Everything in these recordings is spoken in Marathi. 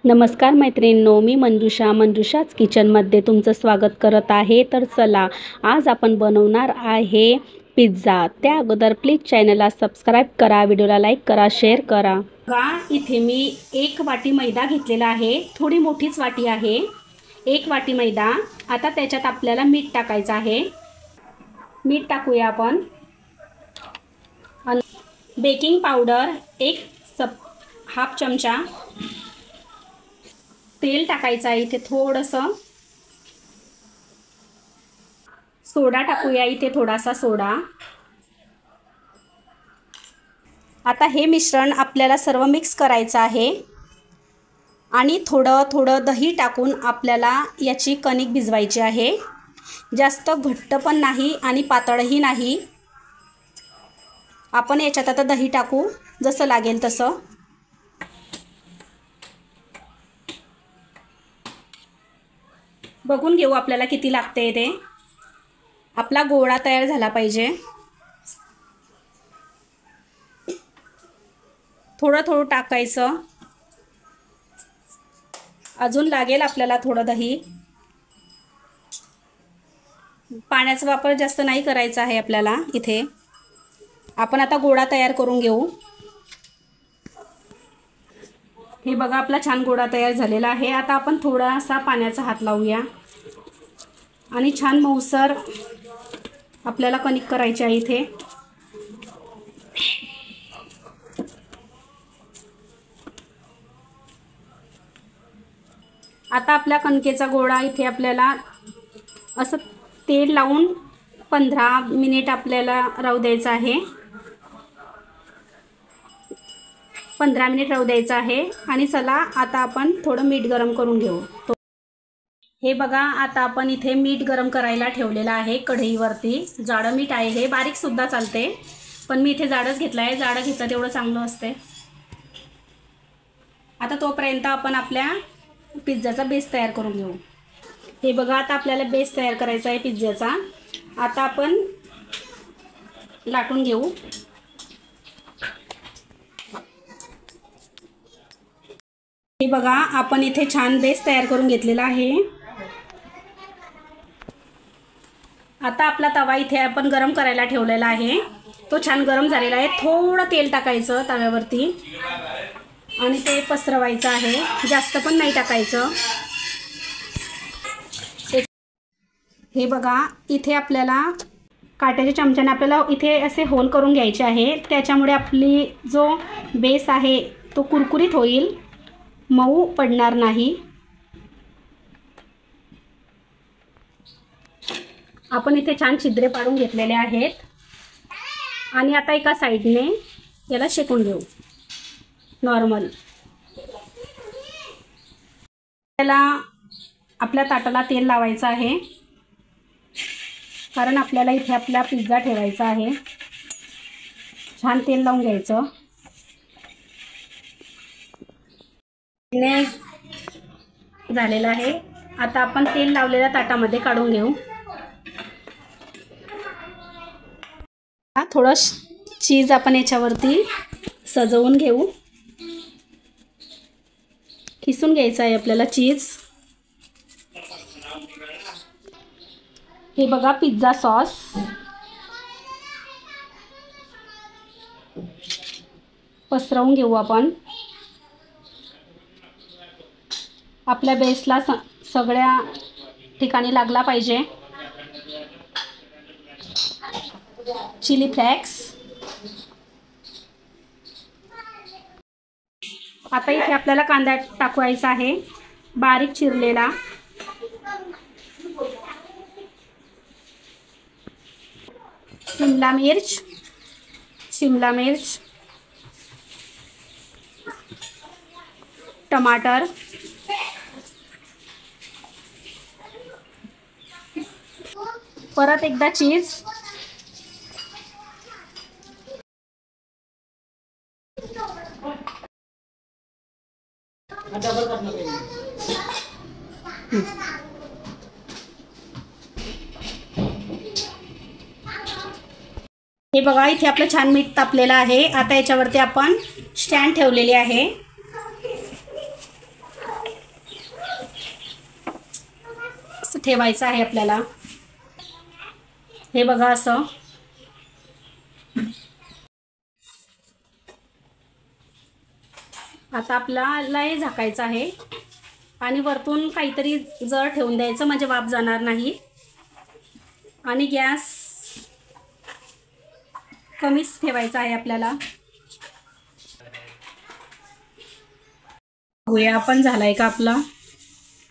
नमस्कार मैत्रिणींनो, मी मंजुषाच किचनमध्ये तुमचं स्वागत करत आहे। तर चला, आज आपण बनवणार आहे पिझ्झा। त्या अगोदर प्लीज चॅनलला सबस्क्राईब करा, व्हिडिओला लाईक करा, शेअर करा। बघा, इथे मी 1 वाटी मैदा घेतलेला आहे। थोडी मोठीच वाटी आहे। 1 वाटी मैदा। आता त्याच्यात आपल्याला मीठ टाकायचं आहे। मीठ टाकूया आपण। बेकिंग पावडर हाफ चमचा। तेल टाकायचं आहे इथे थोडंसं। सोडा टाकूया इथे थोडासा सोडा। आता हे मिश्रण आपल्याला सर्व मिक्स करायचं आहे आणि थोडं दही टाकून आपल्याला याची कणिक भिजवायची आहे। जास्त घट्ट पण नाही आणि पातळही नाही। आपण याच्यात आता दही टाकू, जसं लागेल तसं। बघून घेऊ आपल्याला किती लागते ते। आपला गोळा तयार झाला पाहिजे। थोडं टाकायचं। अजून लागेल आपल्याला थोडं दही। पाण्याचा वापर जास्त नाही करायचा आहे आपल्याला इथे। आपण आता गोळा तयार करून घेऊ। हे बघा, आपला छान गोळा तयार झालेला आहे। आता आपण थोडासा पाण्याचा हात लावूया आणि छान मऊसर आपल्याला कणिक करायची आहे इथे। आता आपल्या कणकेचा गोळा इथे आपल्याला असं तेल लावून 15 मिनिट आपल्याला राहू द्यायचं आहे। 15 मिनिट राहू द्यायचं आहे। आणि चला, आता आपण थोडं मीठ गरम करून घेऊ। हे बघा, आता आपण इथे मीठ गरम करायला ठेवलेलं आहे कढईवरती। जाडं मीठ आहे हे, बारीक सुद्धा चालते, पण मी इथे जाडच घेतलं आहे। जाडं घेतलं तेवढं चांगलं असते। आता तोपर्यंत आपण आपल्या पिझ्झाचा बेस तयार करून घेऊ। हे बघा, आता आपल्याला बेस तयार करायचा आहे पिझ्झाचा। आता आपण लाटून घेऊ। हे बघा, आपण इथे छान बेस तयार करून घेतलेला आहे। आता आपला तवा इथे आपण गरम करायला ठेवलेला आहे। तो छान गरम झालेला आहे। थोडं तेल टाकायचं तव्यावरती आणि ते पसरवायचं आहे। जास्त पण नाही टाकायचं। हे बघा, इथे आपल्याला काट्याच्या चमच्याने आपल्याला इथे असे होल करून घ्यायचे आहे। त्याच्यामुळे आपली जो बेस आहे तो कुरकुरीत होईल, मऊ पडणार नाही। आपण इथे छान छिद्रे पाडून घेतलेले आहेत आणि आता एका साईडने याला शेकून घेऊ नॉर्मल। त्याला आपल्या ताटाला तेल लावायचं आहे, कारण आपल्याला इथे आपला पिझ्झा ठेवायचा आहे। छान तेल लावून घ्यायचं। झालेलं आहे। आता आपण तेल लावलेल्या ताटामध्ये काढून घेऊ। थोडं चीज आपण याच्यावरती सजवून घेऊ। किसून घ्यायचं आहे आपल्याला चीज। हे बघा, पिझ्झा सॉस। पसरवून घेऊ आपण। आपल्या बेसला सगळ्या ठिकाणी लागला पाहिजे। Chilli flakes. आता इथे आपल्याला कांदा टाकवायचा आहे, बारीक चिरलेला। शिमला मिर्च, टमाटर, परत एकदा चीज, हे बघा, इथे आपलं छान मीठ तापलेलं आहे। आता याच्यावरती आपण स्टँड ठेवलेली आहे। ठेवायचं आहे आपल्याला. हे बघा असं. आता आपल्याला हे झाकायचं आहे आणि वरतून काहीतरी जड ठेवून द्यायचं म्हणजे वाफ जाणार नाही. आणि गॅस कमीच ठेवायचा आहे आपल्याला. बघूया आपण झालाय का आपला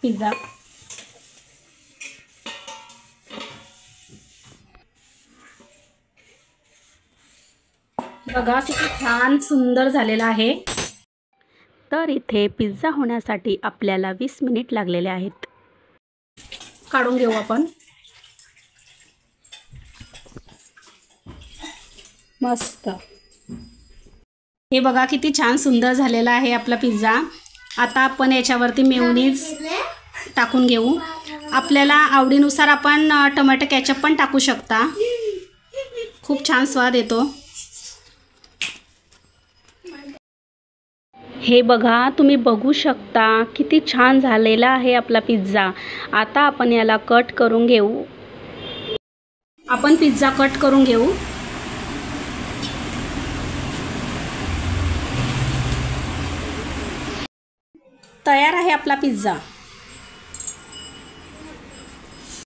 पिझ्झा. बघा किती छान सुंदर झालेला आहे. तर इथे पिझ्झा होण्यासाठी आपल्याला 20 मिनिट लागलेले आहेत. काढून घेऊ आपण. मस्त. हे बघा किती छान सुंदर झालेला आहे आपला पिझ्झा. आता आपण याच्यावरती मेयोनीज टाकून घेऊ. आपल्याला आवडीनुसार आपण टोमॅटो केचप पण टाकू शकता. खूप छान स्वाद येतो. हे बघा तुम्ही बघू शकता किती छान झालेला आहे आपला पिझ्झा. आता आपण याला कट करून घेऊ. आपण पिझ्झा कट करून घेऊ. तयार आहे आपला पिझ्झा.